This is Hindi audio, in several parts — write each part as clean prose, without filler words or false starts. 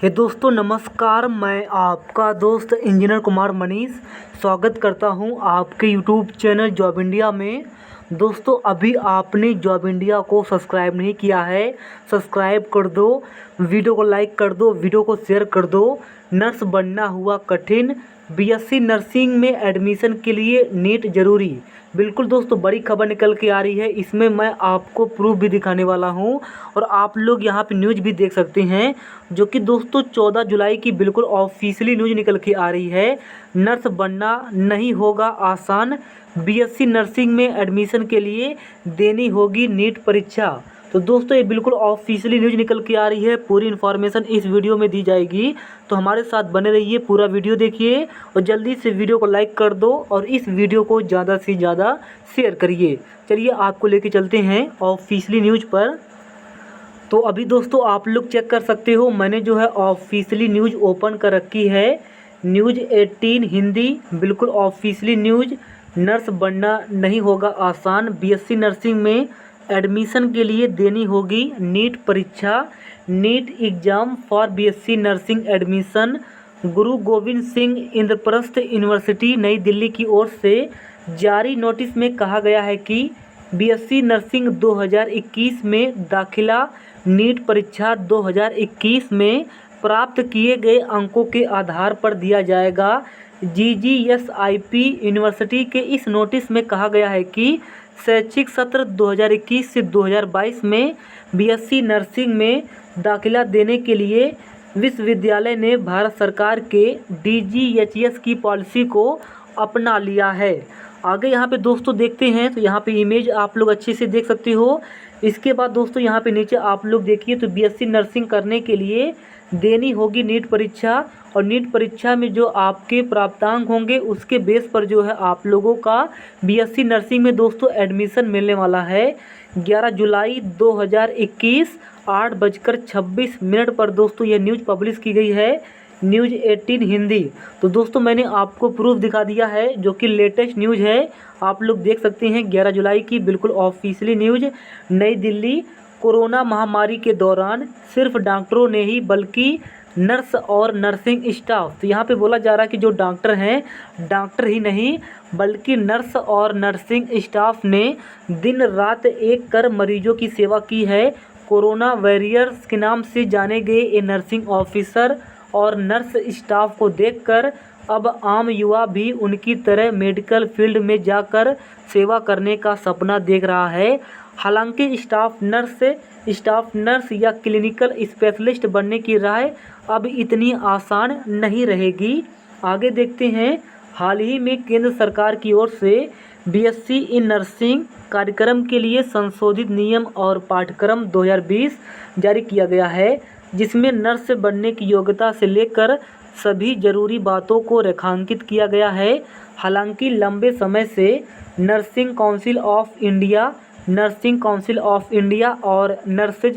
हे दोस्तों नमस्कार। मैं आपका दोस्त इंजीनियर कुमार मनीष स्वागत करता हूं आपके यूट्यूब चैनल जॉब इंडिया में। दोस्तों अभी आपने जॉब इंडिया को सब्सक्राइब नहीं किया है, सब्सक्राइब कर दो, वीडियो को लाइक कर दो, वीडियो को शेयर कर दो। नर्स बनना हुआ कठिन, बीएससी नर्सिंग में एडमिशन के लिए नीट ज़रूरी। बिल्कुल दोस्तों बड़ी खबर निकल के आ रही है, इसमें मैं आपको प्रूफ भी दिखाने वाला हूं और आप लोग यहां पे न्यूज़ भी देख सकते हैं, जो कि दोस्तों 14 जुलाई की बिल्कुल ऑफिशियली न्यूज़ निकल के आ रही है। नर्स बनना नहीं होगा आसान, बीएससी नर्सिंग में एडमिशन के लिए देनी होगी नीट परीक्षा। तो दोस्तों ये बिल्कुल ऑफिशियली न्यूज़ निकल के आ रही है, पूरी इन्फॉर्मेशन इस वीडियो में दी जाएगी, तो हमारे साथ बने रहिए, पूरा वीडियो देखिए और जल्दी से वीडियो को लाइक कर दो और इस वीडियो को ज़्यादा से ज़्यादा शेयर करिए। चलिए आपको लेके चलते हैं ऑफिशियली न्यूज़ पर। तो अभी दोस्तों आप लोग चेक कर सकते हो, मैंने जो है ऑफिशियली न्यूज़ ओपन कर रखी है, न्यूज़ 18 हिंदी, बिल्कुल ऑफिशियली न्यूज़। नर्स बनना नहीं होगा आसान, बीएससी नर्सिंग में एडमिशन के लिए देनी होगी नीट परीक्षा, NEET exam for BSc nursing admission. Guru Gobind Singh Indraprastha university नई दिल्ली की ओर से जारी नोटिस में कहा गया है कि बीएससी नर्सिंग 2021 में दाखिला नीट परीक्षा 2021 में प्राप्त किए गए अंकों के आधार पर दिया जाएगा। जीजीएसआईपी यूनिवर्सिटी के इस नोटिस में कहा गया है कि शैक्षिक सत्र 2021 से 2022 में बीएससी नर्सिंग में दाखिला देने के लिए विश्वविद्यालय ने भारत सरकार के डीजीएचएस की पॉलिसी को अपना लिया है। आगे यहाँ पे दोस्तों देखते हैं, तो यहाँ पे इमेज आप लोग अच्छे से देख सकते हो। इसके बाद दोस्तों यहाँ पे नीचे आप लोग देखिए, तो बीएससी नर्सिंग करने के लिए देनी होगी नीट परीक्षा और नीट परीक्षा में जो आपके प्राप्तांक होंगे उसके बेस पर जो है आप लोगों का बीएससी नर्सिंग में दोस्तों एडमिशन मिलने वाला है। 11 जुलाई 2021 8:26 पर दोस्तों ये न्यूज़ पब्लिश की गई है, न्यूज़ 18 हिंदी। तो दोस्तों मैंने आपको प्रूफ दिखा दिया है, जो कि लेटेस्ट न्यूज़ है, आप लोग देख सकते हैं 11 जुलाई की बिल्कुल ऑफिशियली न्यूज़। नई दिल्ली, कोरोना महामारी के दौरान सिर्फ डॉक्टरों ने ही बल्कि नर्स और नर्सिंग स्टाफ, तो यहाँ पे बोला जा रहा है कि जो डॉक्टर हैं, डॉक्टर ही नहीं बल्कि नर्स और नर्सिंग स्टाफ ने दिन रात एक कर मरीजों की सेवा की है। कोरोना वॉरियर्स के नाम से जाने गए ये नर्सिंग ऑफिसर और नर्स स्टाफ को देखकर अब आम युवा भी उनकी तरह मेडिकल फील्ड में जाकर सेवा करने का सपना देख रहा है। हालांकि स्टाफ नर्स या क्लिनिकल स्पेशलिस्ट बनने की राह अब इतनी आसान नहीं रहेगी। आगे देखते हैं, हाल ही में केंद्र सरकार की ओर से बीएससी इन नर्सिंग कार्यक्रम के लिए संशोधित नियम और पाठ्यक्रम 2020 जारी किया गया है, जिसमें नर्स बनने की योग्यता से लेकर सभी जरूरी बातों को रेखांकित किया गया है। हालांकि लंबे समय से नर्सिंग काउंसिल ऑफ इंडिया और नर्सेज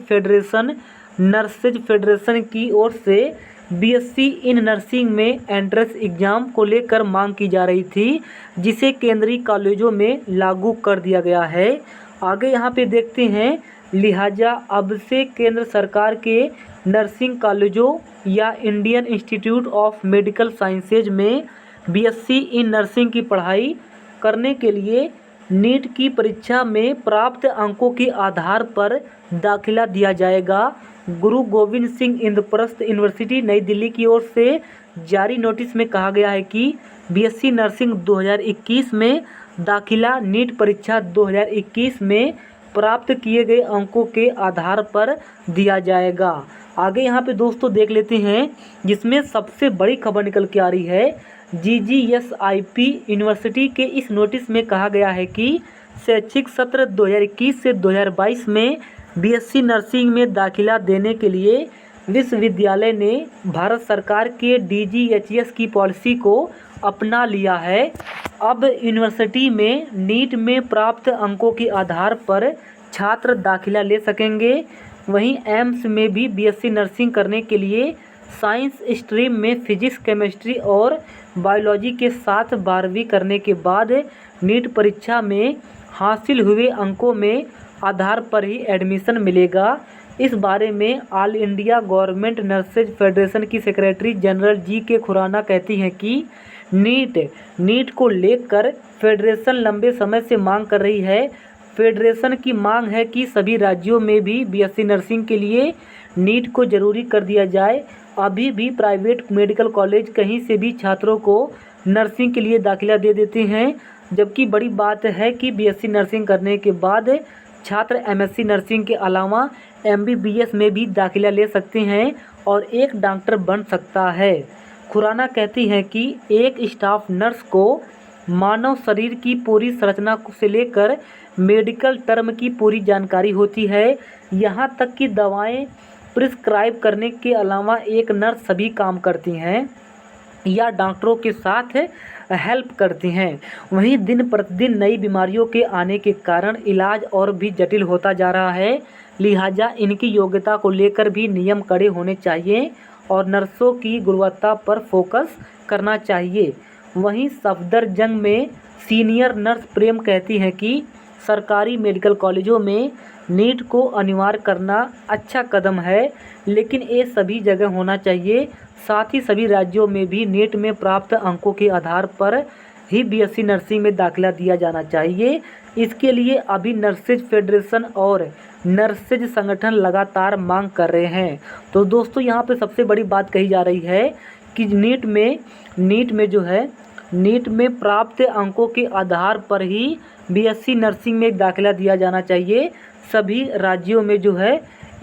फेडरेशन की ओर से बीएससी इन नर्सिंग में एंट्रेंस एग्ज़ाम को लेकर मांग की जा रही थी, जिसे केंद्रीय कॉलेजों में लागू कर दिया गया है। आगे यहाँ पे देखते हैं, लिहाजा अब से केंद्र सरकार के नर्सिंग कॉलेजों या Indian institute of medical sciences में बीएससी इन नर्सिंग की पढ़ाई करने के लिए नीट की परीक्षा में प्राप्त अंकों के आधार पर दाखिला दिया जाएगा। गुरु गोविंद सिंह इंद्रप्रस्थ यूनिवर्सिटी नई दिल्ली की ओर से जारी नोटिस में कहा गया है कि बीएससी नर्सिंग 2021 में दाखिला नीट परीक्षा 2021 में प्राप्त किए गए अंकों के आधार पर दिया जाएगा। आगे यहाँ पे दोस्तों देख लेते हैं, जिसमें सबसे बड़ी खबर निकल के आ रही है, जीजीएसआईपी यूनिवर्सिटी के इस नोटिस में कहा गया है कि शैक्षिक सत्र 2021 से 2022 में बीएससी नर्सिंग में दाखिला देने के लिए विश्वविद्यालय ने भारत सरकार के डीजीएचएस की पॉलिसी को अपना लिया है। अब यूनिवर्सिटी में नीट में प्राप्त अंकों के आधार पर छात्र दाखिला ले सकेंगे। वहीं एम्स में भी बीएससी नर्सिंग करने के लिए साइंस स्ट्रीम में फिजिक्स, केमिस्ट्री और बायोलॉजी के साथ 12वीं करने के बाद नीट परीक्षा में हासिल हुए अंकों में आधार पर ही एडमिशन मिलेगा। इस बारे में all India government nurses federation की सेक्रेटरी जनरल जी.के. खुराना कहती हैं कि नीट को लेकर फेडरेशन लंबे समय से मांग कर रही है। फेडरेशन की मांग है कि सभी राज्यों में भी बीएससी नर्सिंग के लिए नीट को जरूरी कर दिया जाए। अभी भी प्राइवेट मेडिकल कॉलेज कहीं से भी छात्रों को नर्सिंग के लिए दाखिला दे देते हैं, जबकि बड़ी बात है कि बीएससी नर्सिंग करने के बाद छात्र एमएससी नर्सिंग के अलावा एमबीबीएस में भी दाखिला ले सकते हैं और एक डॉक्टर बन सकता है। खुराना कहती हैं कि एक स्टाफ नर्स को मानव शरीर की पूरी संरचना से लेकर मेडिकल टर्म की पूरी जानकारी होती है। यहाँ तक कि दवाएं प्रिस्क्राइब करने के अलावा एक नर्स सभी काम करती हैं या डॉक्टरों के साथ हेल्प करती हैं। वहीं दिन प्रतिदिन नई बीमारियों के आने के कारण इलाज और भी जटिल होता जा रहा है, लिहाजा इनकी योग्यता को लेकर भी नियम कड़े होने चाहिए और नर्सों की गुणवत्ता पर फोकस करना चाहिए। वहीं सफदरजंग में सीनियर नर्स प्रेम कहती हैं कि सरकारी मेडिकल कॉलेजों में नीट को अनिवार्य करना अच्छा कदम है, लेकिन ये सभी जगह होना चाहिए। साथ ही सभी राज्यों में भी नीट में प्राप्त अंकों के आधार पर ही बीएससी नर्सिंग में दाखिला दिया जाना चाहिए। इसके लिए अभी नर्सेज फेडरेशन और नर्सेज संगठन लगातार मांग कर रहे हैं। तो दोस्तों यहाँ पे सबसे बड़ी बात कही जा रही है कि नीट में प्राप्त अंकों के आधार पर ही बीएससी नर्सिंग में दाखिला दिया जाना चाहिए। सभी राज्यों में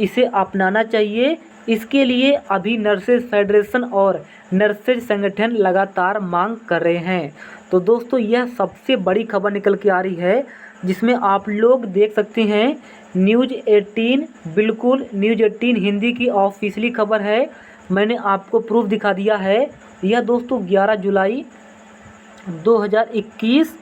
इसे अपनाना चाहिए। इसके लिए अभी नर्सेज फेडरेशन और नर्सेज संगठन लगातार मांग कर रहे हैं। तो दोस्तों यह सबसे बड़ी खबर निकल के आ रही है, जिसमें आप लोग देख सकते हैं न्यूज़ 18, बिल्कुल न्यूज़ 18 हिंदी की ऑफिशियली खबर है। मैंने आपको प्रूफ दिखा दिया है। यह दोस्तों 11 जुलाई 2021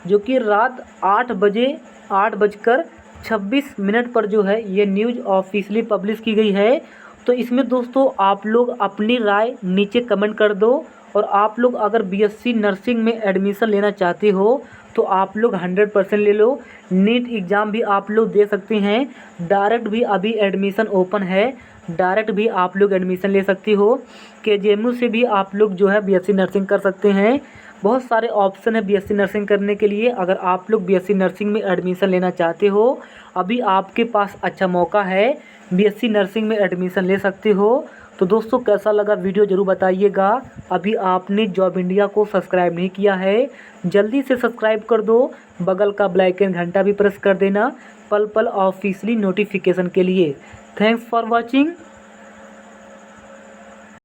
जो कि रात 8:26 पर ये न्यूज़ ऑफिशियली पब्लिश की गई है। तो इसमें दोस्तों आप लोग अपनी राय नीचे कमेंट कर दो, और आप लोग अगर बीएससी नर्सिंग में एडमिशन लेना चाहते हो तो आप लोग 100% ले लो। नीट एग्ज़ाम भी आप लोग दे सकते हैं, डायरेक्ट भी अभी एडमिशन ओपन है, डायरेक्ट भी आप लोग एडमिशन ले सकते हो। केजीएमयू से भी आप लोग बीएससी नर्सिंग कर सकते हैं। बहुत सारे ऑप्शन है बीएससी नर्सिंग करने के लिए। अगर आप लोग बीएससी नर्सिंग में एडमिशन लेना चाहते हो, अभी आपके पास अच्छा मौका है, बीएससी नर्सिंग में एडमिशन ले सकते हो। तो दोस्तों कैसा लगा वीडियो ज़रूर बताइएगा। अभी आपने जॉब इंडिया को सब्सक्राइब नहीं किया है, जल्दी से सब्सक्राइब कर दो, बगल का ब्लैक एंड घंटा भी प्रेस कर देना पल पल ऑफिशियली नोटिफिकेशन के लिए। Thanks for watching.